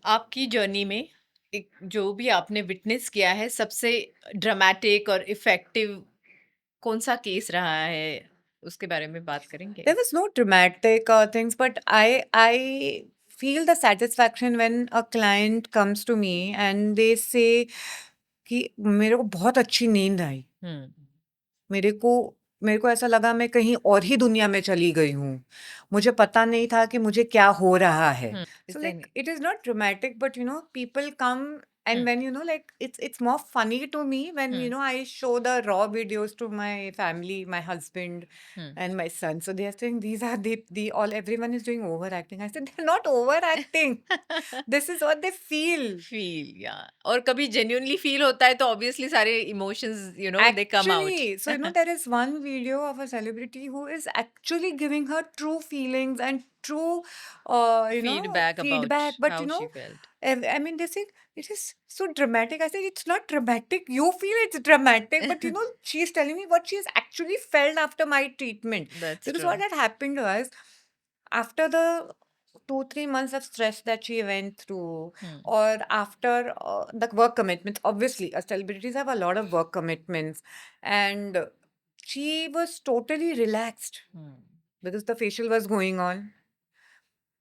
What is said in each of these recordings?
आपकी जर्नी में एक जो भी आपने विटनेस किया है सबसे ड्रामेटिक और इफेक्टिव कौन सा केस रहा है उसके बारे में बात करेंगे? There was no dramatic things, but I feel the satisfaction when a client comes to me and they say कि मेरे को बहुत अच्छी नींद आई। हम्म। मेरे को मेरे को ऐसा लगा मैं कहीं और ही दुनिया में चली गई हूँ। मुझे पता नहीं था कि मुझे क्या हो रहा है। So ऐसे like नहीं। it is not dramatic, but people come and hmm. when like it's more funny to me when hmm. I show the raw videos to my family, my husband hmm. and my son. So they are saying these are the all everyone is doing overacting. I said they're not overacting. This is what they feel. Feel या और कभी genuinely feel होता है तो obviously सारे emotions they come out. Actually, so there is one video of a celebrity who is actually giving her true feelings and true, feedback about feedback. But how she felt. I mean, they say it is so dramatic. I said it's not dramatic. You feel it's dramatic, but she's telling me what she's actually felt after my treatment. That's Because true. what had happened was after the 2-3 months of stress that she went through, hmm. or after the work commitments, obviously, celebrities have a lot of work commitments, and she was totally relaxed hmm. because the facial was going on,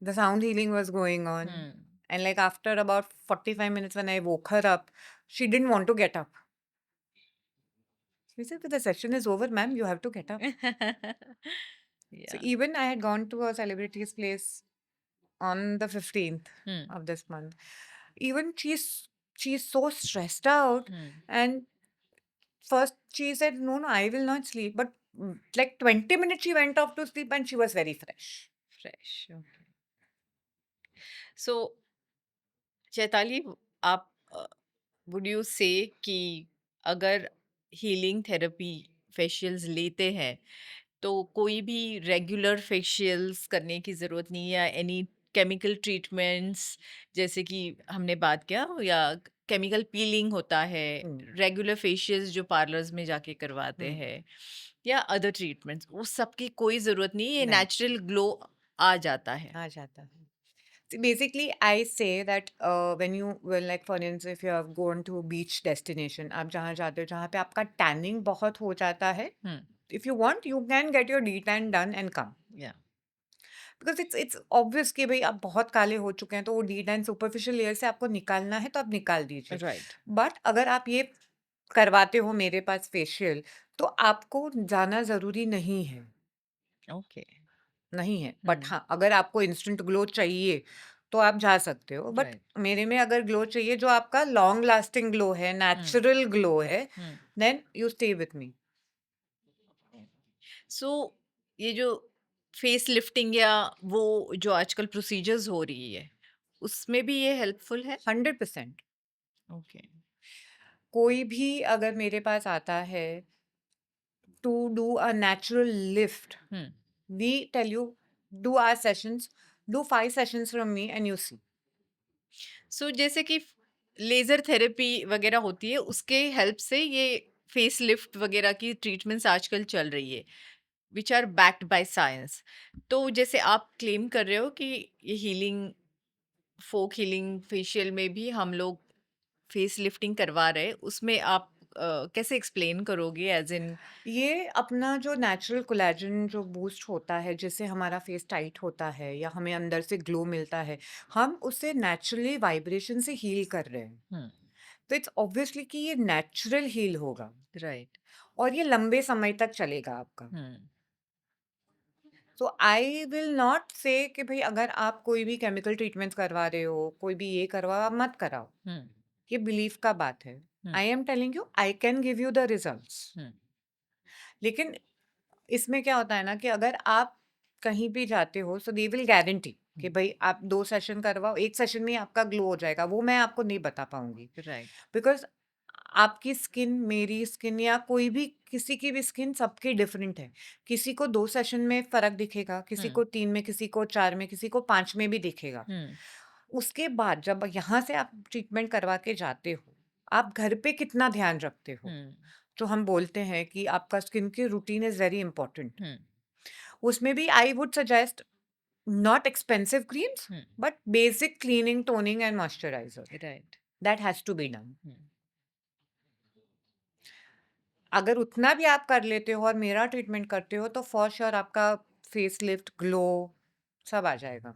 the sound healing was going on, hmm. and like after about 45 minutes, when I woke her up, she didn't want to get up. She said, "The session is over, ma'am. You have to get up." So या। even I had gone to a celebrity's place on the 15th hmm. of this month. Even she's so stressed out, hmm. and first she said, "No, no, I will not sleep." But like 20 minutes she went off to sleep and she was very fresh. Fresh. So Chaitali, आप would you से कि अगर healing therapy facials लेते हैं तो कोई भी regular facials करने की ज़रूरत नहीं है या एनी केमिकल ट्रीटमेंट्स जैसे कि हमने बात किया या केमिकल पीलिंग होता है, Hmm. रेगुलर फेशियल्स जो पार्लर्स में जाके करवाते Hmm. हैं या अदर ट्रीटमेंट्स, उस सब की कोई ज़रूरत नहीं है, ये नहीं, नेचुरल ग्लो आ जाता है? आ जाता है. See, basically, I say that when you, well, like for instance, if you have gone to a beach destination, आप जहाँ जाते हो जहाँ पे आपका tanning बहुत हो जाता है, हम्म। if you want, you can get your detan done and come. या। बिकॉज इट्स ऑब्वियस कि भाई आप बहुत काले हो चुके हैं तो वो डी एंड सुपरफिशियल लेयर से आपको निकालना है तो आप निकाल दीजिए. राइट। बट अगर आप ये करवाते हो मेरे पास फेशियल तो आपको जाना ज़रूरी नहीं है. ओके। नहीं है, बट हम्म। हाँ अगर आपको इंस्टेंट ग्लो चाहिए तो आप जा सकते हो. But right. मेरे में अगर ग्लो चाहिए जो आपका लॉन्ग लास्टिंग ग्लो है, हम्म। नेचुरल ग्लो है, hmm. Then you stay with me. So ये जो फेस लिफ्टिंग या वो जो आजकल प्रोसीजर्स हो रही है उसमें भी ये हेल्पफुल है? 100%. ओके। कोई भी अगर मेरे पास आता है to do a natural lift, hmm. we tell you, do our sessions, do 5 sessions from me and you see. सो जैसे कि लेजर थेरेपी वगैरह होती है उसके हेल्प से ये फेस लिफ्ट वगैरह की ट्रीटमेंट्स आजकल चल रही है which are backed by science. तो जैसे आप क्लेम कर रहे हो कि ये हीलिंग, फोक हीलिंग फेशियल में भी हम लोग फेस लिफ्टिंग करवा रहे हैं, उसमें आप कैसे एक्सप्लेन करोगे एज इन? ये अपना जो नेचुरल कोलेजन जो बूस्ट होता है जिससे हमारा फेस टाइट होता है या हमें अंदर से ग्लो मिलता है, हम उसे नेचुरली वाइब्रेशन से हील कर रहे हैं. हम्म। तो इट्स ऑब्वियसली कि ये नेचुरल हील होगा राइट। और ये लंबे समय तक चलेगा आपका. हम्म। तो आई विल नॉट से कि भाई अगर आप कोई भी केमिकल ट्रीटमेंट करवा रहे हो, कोई भी ये करवाओ, आप मत कराओ. हम्म। ये बिलीफ का बात है. Hmm. I am telling you I can give you the results. Hmm. लेकिन इसमें क्या होता है ना कि अगर आप कहीं भी जाते हो सो दे विल गारंटी कि भाई आप 2 सेशन करवाओ, 1 सेशन में ही आपका ग्लो हो जाएगा. वो मैं आपको नहीं बता पाऊंगी राइट। बिकॉज आपकी स्किन, मेरी स्किन या कोई भी किसी की भी स्किन सबकी डिफरेंट है. किसी को 2 सेशन में फर्क दिखेगा, किसी हम्म। को 3 में, किसी को 4 में, किसी को 5 में भी दिखेगा. हम्म। उसके बाद जब यहाँ से आप ट्रीटमेंट करवा के जाते हो, आप घर पे कितना ध्यान रखते हो. हम्म। तो हम बोलते हैं कि आपका स्किन की routine is very important. Hmm. उसमें भी I would suggest not expensive creams, hmm, but basic cleaning, toning and moisturiser right. That has to be done. Hmm, अगर उतना भी आप कर लेते हो और मेरा ट्रीटमेंट करते हो तो फॉर श्योर आपका फेस लिफ्ट, ग्लो सब आ जाएगा।